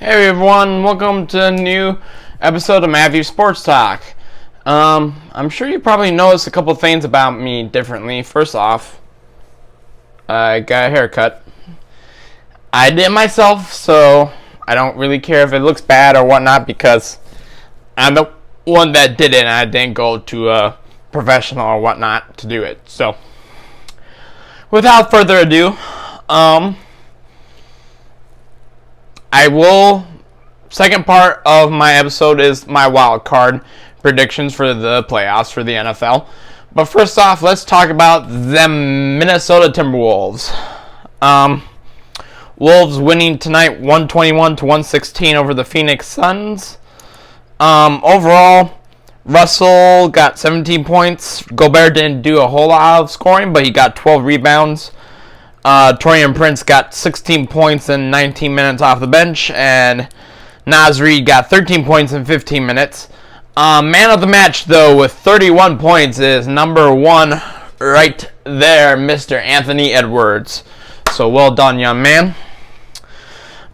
Hey everyone, welcome to a new episode of Matthew Sports Talk. I'm sure you probably noticed a couple things about me differently. First off, I got a haircut. I did it myself, so I don't really care if it looks bad or whatnot because I'm the one that did it and I didn't go to a professional or whatnot to do it. So, without further ado, second part of my episode is my wild card predictions for the playoffs for the NFL. But first off, let's talk about the Minnesota Timberwolves. Wolves winning tonight 121-116 over the Phoenix Suns. Overall, Russell got 17 points. Gobert didn't do a whole lot of scoring, but he got 12 rebounds. Taurean Prince got 16 points in 19 minutes off the bench, and Naz Reid got 13 points in 15 minutes. Man of the match, though, with 31 points is number one right there, Mr. Anthony Edwards. So well done, young man.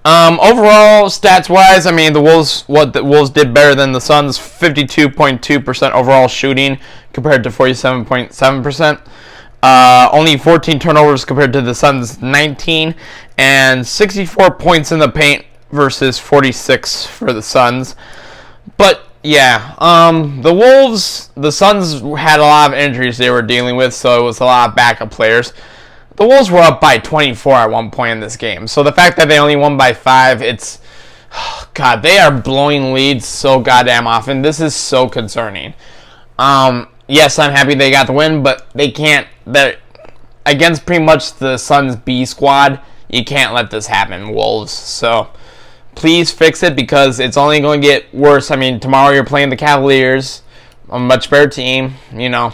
Overall, stats-wise, I mean, the Wolves did better than the Suns. 52.2% overall shooting compared to 47.7%. Only 14 turnovers compared to the Suns' 19, and 64 points in the paint versus 46 for the Suns. But yeah, the Suns had a lot of injuries they were dealing with, so it was a lot of backup players. The Wolves were up by 24 at one point in this game, so the fact that they only won by 5, God, they are blowing leads so goddamn often. This is so concerning. Yes, I'm happy they got the win, but they can't. Against pretty much the Suns B squad, you can't let this happen, Wolves. So please fix it because it's only going to get worse. I mean, tomorrow you're playing the Cavaliers, a much better team, you know.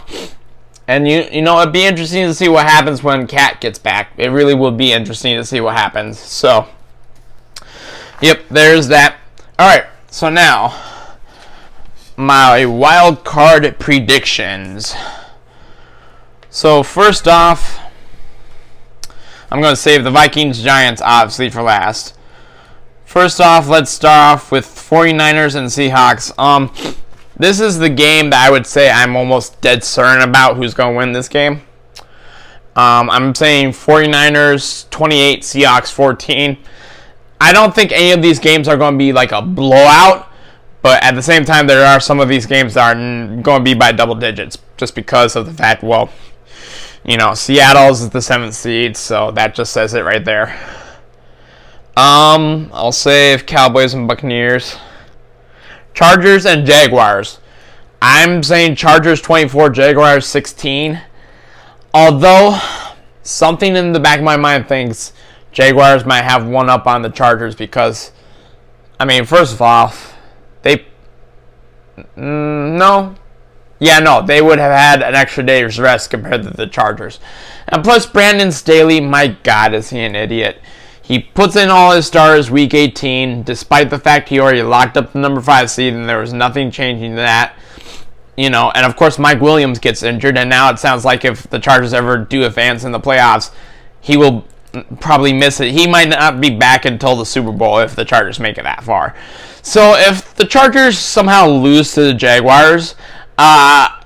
And you know, it'd be interesting to see what happens when Cat gets back. It really will be interesting to see what happens. So, yep, there's that. All right, so now my wild card predictions. So first off, I'm going to save the Vikings-Giants obviously for last. First off, let's start off with 49ers and Seahawks. This is the game that I would say I'm almost dead certain about who's going to win this game. I'm saying 49ers 28, Seahawks 14. I don't think any of these games are going to be like a blowout. But at the same time, there are some of these games that are going to be by double digits just because of the fact, well, you know, Seattle's the 7th seed, so that just says it right there. I'll save Cowboys and Buccaneers. Chargers and Jaguars. I'm saying Chargers 24, Jaguars 16. Although, something in the back of my mind thinks Jaguars might have one up on the Chargers because, I mean, first of all, they would have had an extra day's rest compared to the Chargers. And plus, Brandon Staley, my God, is he an idiot. He puts in all his stars week 18, despite the fact he already locked up the number 5 seed, and there was nothing changing that. You know, and of course, Mike Williams gets injured, and now it sounds like if the Chargers ever do advance in the playoffs, he will probably miss it. He might not be back until the Super Bowl if the Chargers make it that far. So if the Chargers somehow lose to the Jaguars,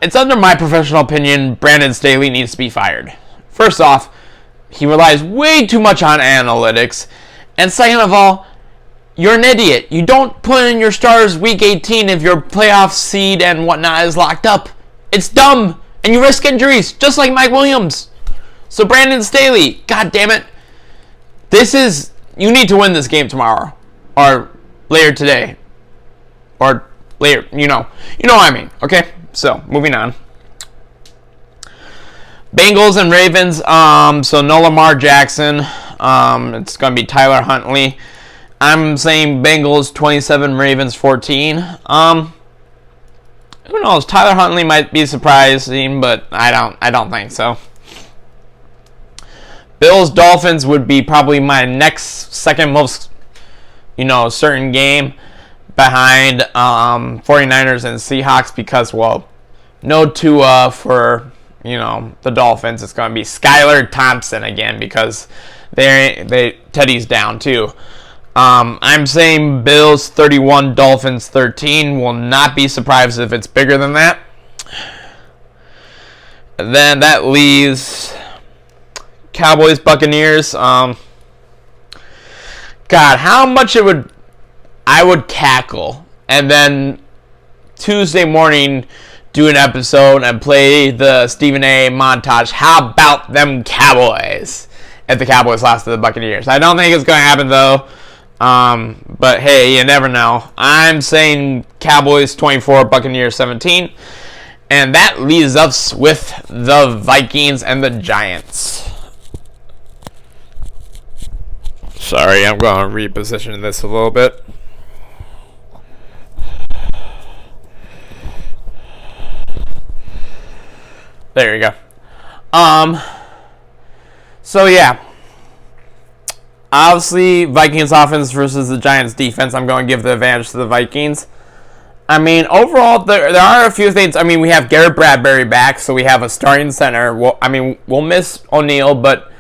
it's under my professional opinion, Brandon Staley needs to be fired. First off, he relies way too much on analytics. And second of all, you're an idiot. You don't put in your stars week 18 if your playoff seed and whatnot is locked up. It's dumb. And you risk injuries, just like Mike Williams. So Brandon Staley, god damn it. You need to win this game tomorrow. Or later today. Or later, you know what I mean, okay? So, moving on. Bengals and Ravens, so no Lamar Jackson. It's going to be Tyler Huntley. I'm saying Bengals 27, Ravens 14. Who knows? Tyler Huntley might be surprising, but I don't think so. Bills Dolphins would be probably my next second most, certain game behind 49ers and Seahawks because, well, no Tua for, the Dolphins. It's going to be Skylar Thompson again because Teddy's down too. I'm saying Bills 31, Dolphins 13. Will not be surprised if it's bigger than that. And then that leaves Cowboys, Buccaneers. God, how much I would cackle, and then Tuesday morning do an episode and play the Stephen A. montage. How about them Cowboys? If the Cowboys lost to the Buccaneers. I don't think it's going to happen, though. But hey, you never know. I'm saying Cowboys 24, Buccaneers 17. And that leaves us with the Vikings and the Giants. Sorry, I'm going to reposition this a little bit. There you go. So yeah. Obviously, Vikings offense versus the Giants defense. I'm going to give the advantage to the Vikings. I mean, overall, there are a few things. I mean, we have Garrett Bradbury back, so we have a starting center. We'll miss O'Neal, but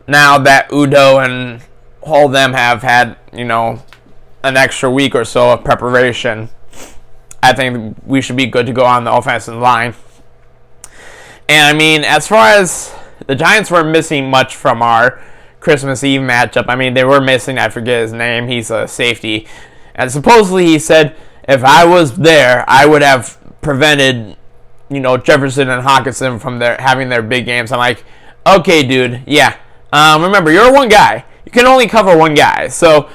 now that Udo and all of them have had, an extra week or so of preparation, I think we should be good to go on the offensive line. And, I mean, as far as the Giants weren't missing much from our Christmas Eve matchup. I mean, they were missing, I forget his name. He's a safety. And supposedly he said, if I was there, I would have prevented, Jefferson and Hockenson from having their big games. I'm like, okay, dude, yeah. Remember, you're one guy. You can only cover one guy. So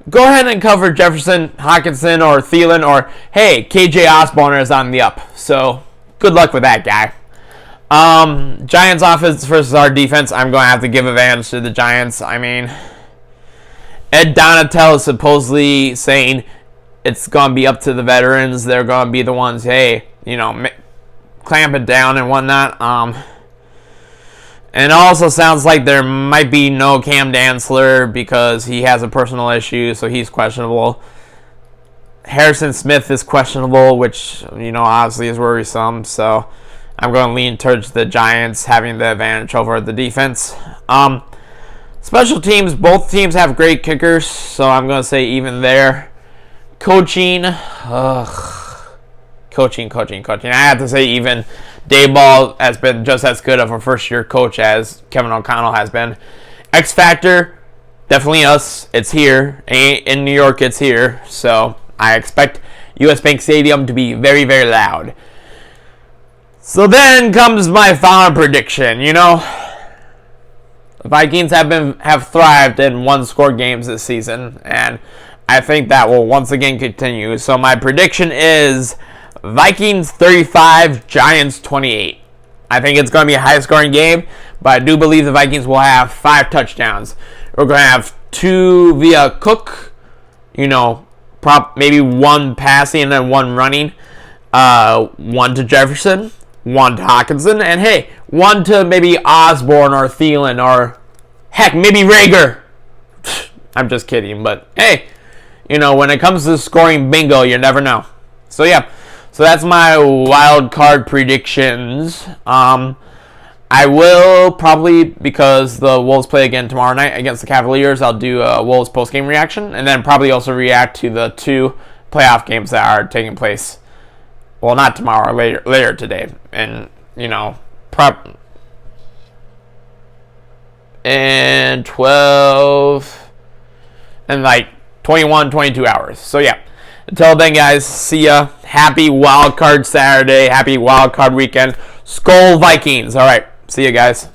go ahead and cover Jefferson, Hockenson, or Thielen, or, hey, KJ Osborne is on the up. So good luck with that guy. Giants offense versus our defense. I'm going to have to give advantage to the Giants. I mean, Ed Donatel is supposedly saying it's going to be up to the veterans. They're going to be the ones, hey, clamp it down and whatnot. And it also sounds like there might be no Cam Dantzler because he has a personal issue, so he's questionable. Harrison Smith is questionable, which, obviously is worrisome. So I'm going to lean towards the Giants having the advantage over the defense. Special teams, both teams have great kickers, so I'm going to say even there. Coaching. Coaching. I have to say even. Daboll has been just as good of a first-year coach as Kevin O'Connell has been. X Factor, definitely us. It's here. In New York, it's here. So I expect US Bank Stadium to be very, very loud. So then comes my final prediction. The Vikings have thrived in one-score games this season, and I think that will once again continue. So my prediction is Vikings 35, Giants 28. I think it's going to be a high-scoring game, but I do believe the Vikings will have 5 touchdowns. We're going to have 2 via Cook, maybe 1 passing and then 1 running, 1 to Jefferson, 1 to Hockenson, and hey, 1 to maybe Osborne or Thielen or heck, maybe Rager. I'm just kidding, but hey, when it comes to scoring bingo, you never know. So yeah, so that's my wild card predictions. I will probably, because the Wolves play again tomorrow night against the Cavaliers, I'll do a Wolves post-game reaction, and then probably also react to the 2 playoff games that are taking place. Well, not tomorrow, later today. And, and 12 and 21, 22 hours. So, yeah. Until then, guys, see ya. Happy Wild Card Saturday. Happy Wild Card Weekend. Skol Vikings. All right. See ya, guys.